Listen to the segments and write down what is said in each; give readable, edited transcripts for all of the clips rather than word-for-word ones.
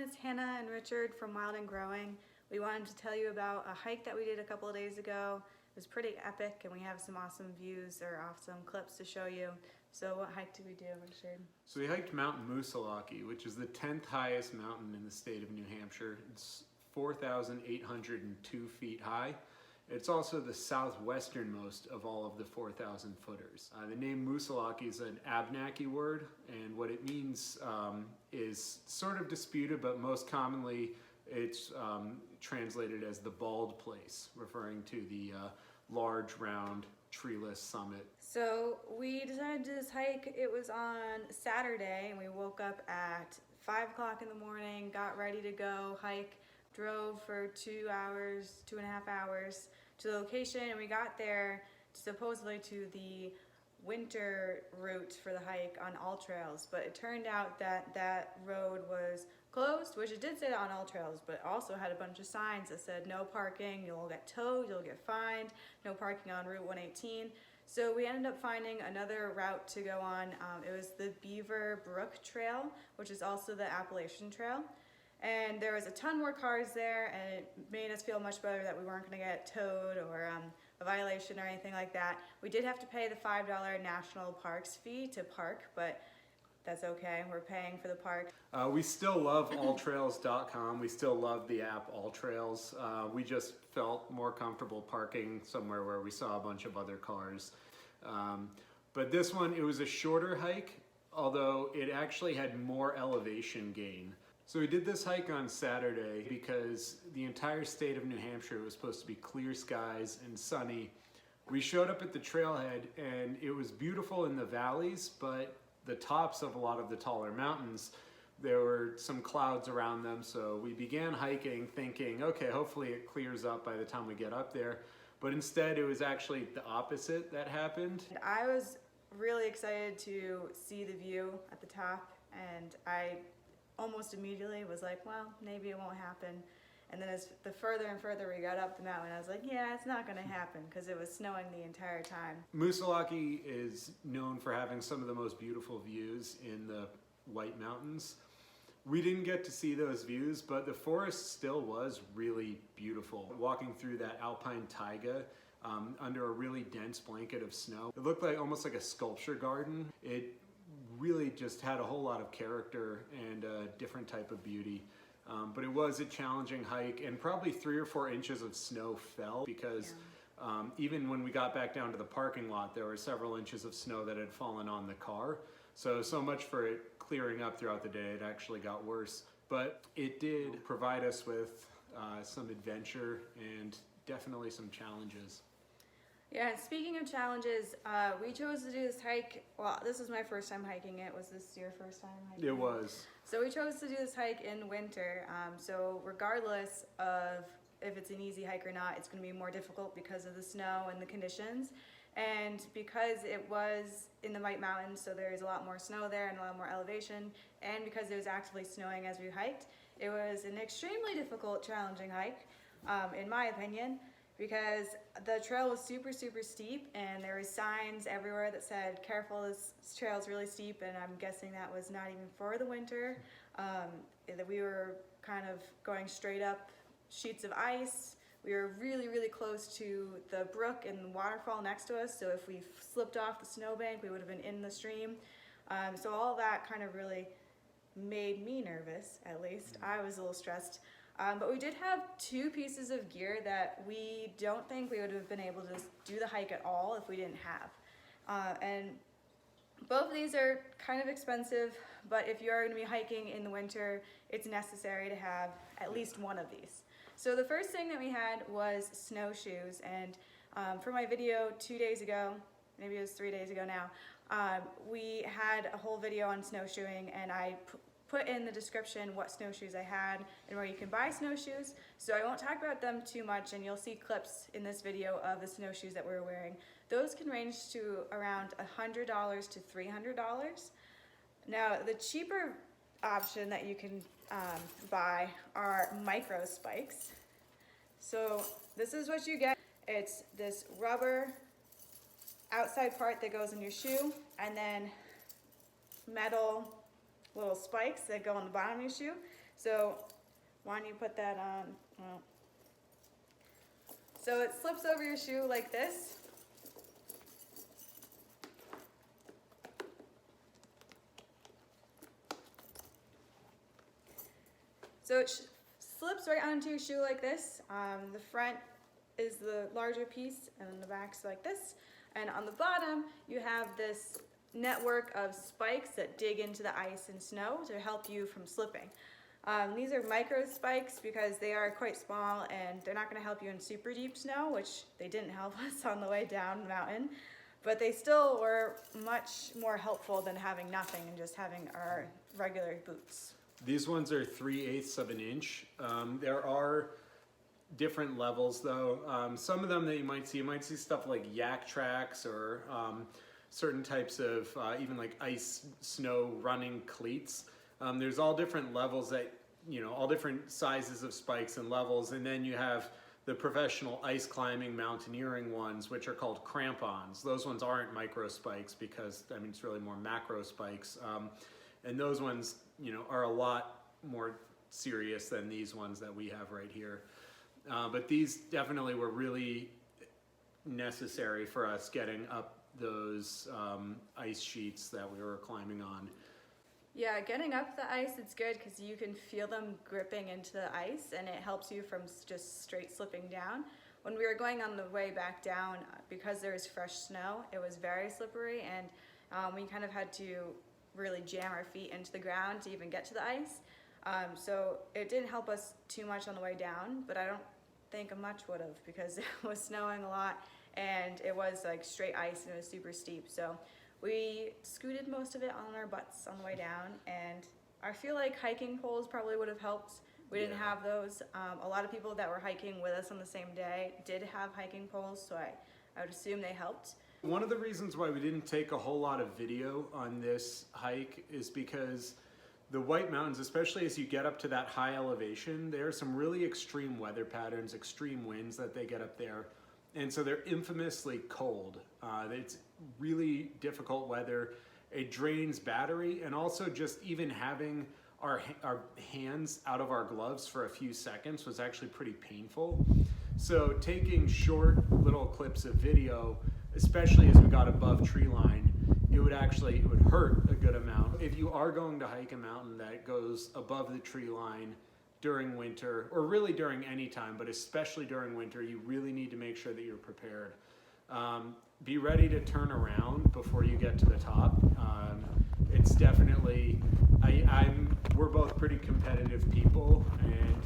is Hannah and Richard from Wild and Growing. We wanted to tell you about a hike that we did a couple of days ago. It was pretty epic and we have some awesome views or awesome clips to show you. So what hike did we do, Richard? So we hiked Mountain Moosilauke, which is the 10th highest mountain in the state of New Hampshire. It's 4,802 feet high. It's also the south-westernmost of all of the 4,000 footers. The name Moosilauke is an Abenaki word, and what it means is sort of disputed, but most commonly it's translated as the bald place, referring to the large, round, treeless summit. So we decided to do this hike. It was on Saturday, and we woke up at 5 o'clock in the morning, got ready to go hike, drove for 2 hours, 2.5 hours to the location, and we got there supposedly to the winter route for the hike on all trails, but it turned out that that road was closed, which it did say that on all trails, but also had a bunch of signs that said no parking, you'll get towed, you'll get fined, no parking on Route 118. So we ended up finding another route to go on. It was the Beaver Brook Trail, which is also the Appalachian Trail. And there was a ton more cars there, and it made us feel much better that we weren't going to get towed or a violation or anything like that. We did have to pay the $5 national parks fee to park, but that's okay. We're paying for the park. We still love alltrails.com. We still love the app AllTrails. We just felt more comfortable parking somewhere where we saw a bunch of other cars. But this one, it was a shorter hike, although it actually had more elevation gain. So we did this hike on Saturday because the entire state of New Hampshire was supposed to be clear skies and sunny. We showed up at the trailhead and it was beautiful in the valleys, but the tops of a lot of the taller mountains, there were some clouds around them. So we began hiking thinking, okay, hopefully it clears up by the time we get up there. But instead it was actually the opposite that happened. I was really excited to see the view at the top, and I almost immediately was like, well, maybe it won't happen. And then as the further and further we got up the mountain, I was like, yeah, it's not gonna happen, because it was snowing the entire time. Moosilauke is known for having some of the most beautiful views in the White Mountains. We didn't get to see those views, but the forest still was really beautiful. Walking through that alpine taiga under a really dense blanket of snow, it looked like almost like a sculpture garden. It really just had a whole lot of character and a different type of beauty. But it was a challenging hike, and probably 3 or 4 inches of snow fell because even when we got back down to the parking lot, there were several inches of snow that had fallen on the car. So much for it clearing up throughout the day. It actually got worse. But it did provide us with some adventure and definitely some challenges. Yeah, and speaking of challenges, we chose to do this hike. Well, this was my first time hiking it. Was this your first time hiking it? It was. So we chose to do this hike in winter. So regardless of if it's an easy hike or not, it's going to be more difficult because of the snow and the conditions. And because it was in the White Mountains, so there's a lot more snow there and a lot more elevation, and because it was actively snowing as we hiked, it was an extremely difficult, challenging hike, in my opinion, because the trail was super, super steep, and there were signs everywhere that said, careful, this trail is really steep, and I'm guessing that was not even for the winter, that we were kind of going straight up sheets of ice. We were really, really close to the brook and the waterfall next to us, so if we slipped off the snowbank, we would have been in the stream. So all that kind of really made me nervous, at least. I was a little stressed. But we did have 2 pieces of gear that we don't think we would have been able to do the hike at all if we didn't have. And both of these are kind of expensive, but if you are going to be hiking in the winter, it's necessary to have at least one of these. So the first thing that we had was snowshoes, and for my video 2 days ago, maybe it was 3 days ago now, we had a whole video on snowshoeing, and I put in the description what snowshoes I had and where you can buy snowshoes. So I won't talk about them too much, and you'll see clips in this video of the snowshoes that we were wearing. Those can range to around $100 to $300. Now, the cheaper option that you can buy are microspikes. So this is what you get. It's this rubber outside part that goes in your shoe, and then metal little spikes that go on the bottom of your shoe. So why don't you put that on? Well, so it slips over your shoe like this. So it slips right onto your shoe like this. The front is the larger piece and then the back's like this. And on the bottom, you have this network of spikes that dig into the ice and snow to help you from slipping. These are microspikes because they are quite small and they're not going to help you in super deep snow, which they didn't help us on the way down the mountain. But they still were much more helpful than having nothing and just having our regular boots. These ones are 3/8 of an inch. There are different levels though. Some of them that you might see stuff like yak tracks or certain types of even like ice snow running cleats. There's all different levels that, all different sizes of spikes and levels. And then you have the professional ice climbing mountaineering ones, which are called crampons. Those ones aren't micro spikes because, it's really more macro spikes. And those ones, are a lot more serious than these ones that we have right here. But these definitely were really necessary for us getting up those ice sheets that we were climbing on. Yeah, getting up the ice, it's good because you can feel them gripping into the ice and it helps you from just straight slipping down. When we were going on the way back down, because there was fresh snow, it was very slippery and we kind of had to really jam our feet into the ground to even get to the ice. So it didn't help us too much on the way down, but I don't think much would have because it was snowing a lot and it was like straight ice and it was super steep. So we scooted most of it on our butts on the way down, and I feel like hiking poles probably would have helped. We didn't have those. A lot of people that were hiking with us on the same day did have hiking poles, so I would assume they helped. One of the reasons why we didn't take a whole lot of video on this hike is because the White Mountains, especially as you get up to that high elevation, there are some really extreme weather patterns, extreme winds that they get up there. And so they're infamously cold. It's really difficult weather. It drains battery, and also just even having our hands out of our gloves for a few seconds was actually pretty painful. So taking short little clips of video, especially as we got above tree line, it would hurt a good amount. If you are going to hike a mountain that goes above the tree line during winter, or really during any time, but especially during winter, you really need to make sure that you're prepared. Be ready to turn around before you get to the top. It's definitely, we're both pretty competitive people, and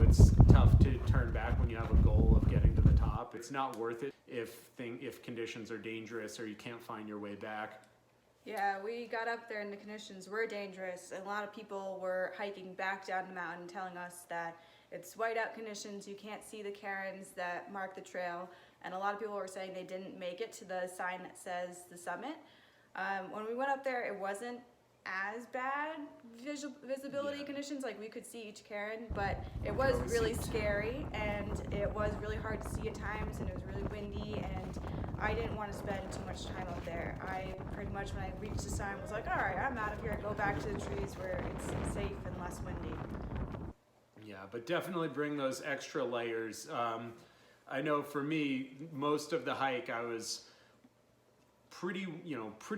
it's tough to turn back when you have a goal of getting to the top. It's not worth it if conditions are dangerous or you can't find your way back. Yeah, we got up there and the conditions were dangerous, and a lot of people were hiking back down the mountain telling us that it's whiteout conditions, you can't see the cairns that mark the trail, and a lot of people were saying they didn't make it to the sign that says the summit. When we went up there, it wasn't as bad visibility conditions, like we could see each cairn, but it was really scary and it was really hard to see at times, and it was really windy, and I didn't want to spend too much time up there. I pretty much, when I reached the sign, was like, all right, I'm out of here, go back to the trees where it's safe and less windy. Yeah, but definitely bring those extra layers. I know for me, most of the hike I was pretty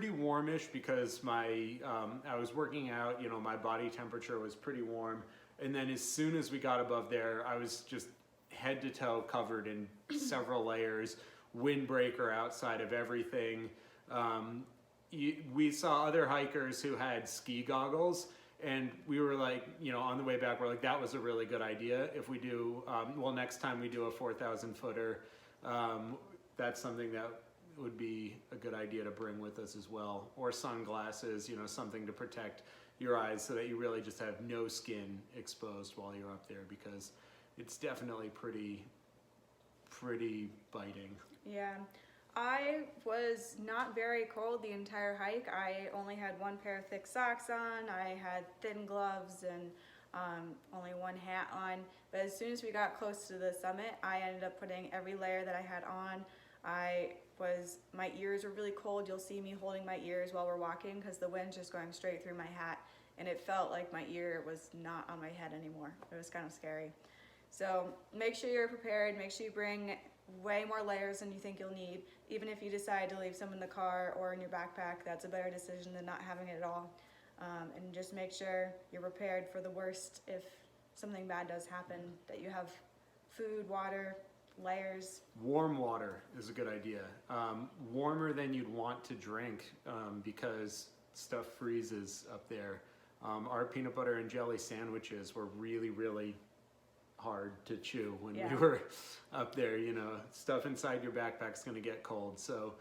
warmish because I was working out, my body temperature was pretty warm. And then as soon as we got above there, I was just head to toe covered in several layers, windbreaker outside of everything. We saw other hikers who had ski goggles, and we were like, on the way back, we're like, that was a really good idea. If we do, next time we do a 4,000 footer, that's something that would be a good idea to bring with us as well. Or sunglasses, something to protect your eyes so that you really just have no skin exposed while you're up there, because it's definitely pretty biting. Yeah. I was not very cold the entire hike. I only had one pair of thick socks on. I had thin gloves and only one hat on. But as soon as we got close to the summit, I ended up putting every layer that I had on. My ears were really cold. You'll see me holding my ears while we're walking because the wind's just going straight through my hat. and it felt like my ear was not on my head anymore. It was kind of scary. So make sure you're prepared. Make sure you bring way more layers than you think you'll need. Even if you decide to leave some in the car or in your backpack, that's a better decision than not having it at all. And just make sure you're prepared for the worst if something bad does happen, that you have food, water, layers. Warm water is a good idea. Warmer than you'd want to drink because stuff freezes up there. Our peanut butter and jelly sandwiches were really, really hard to chew when we were up there. You know, stuff inside your backpack's going to get cold. So,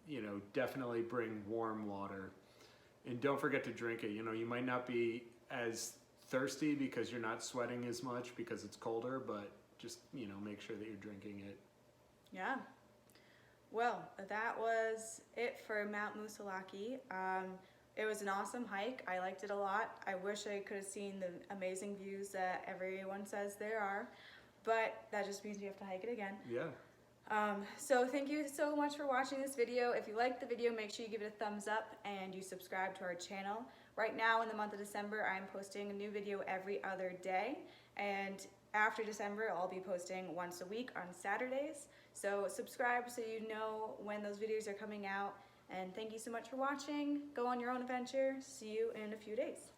you know, definitely bring warm water. And don't forget to drink it. You know, you might not be as thirsty because you're not sweating as much because it's colder, but just, you know, make sure that you're drinking it. Yeah. Well, that was it for Mount Moosilauke. It was an awesome hike. I liked it a lot. I wish I could have seen the amazing views that everyone says there are, but that just means we have to hike it again. Yeah. So thank you so much for watching this video. If you liked the video, make sure you give it a thumbs up and you subscribe to our channel. Right now in the month of December, I'm posting a new video every other day, and after December, I'll be posting once a week on Saturdays. So subscribe so you know when those videos are coming out. And thank you so much for watching. Go on your own adventure. See you in a few days.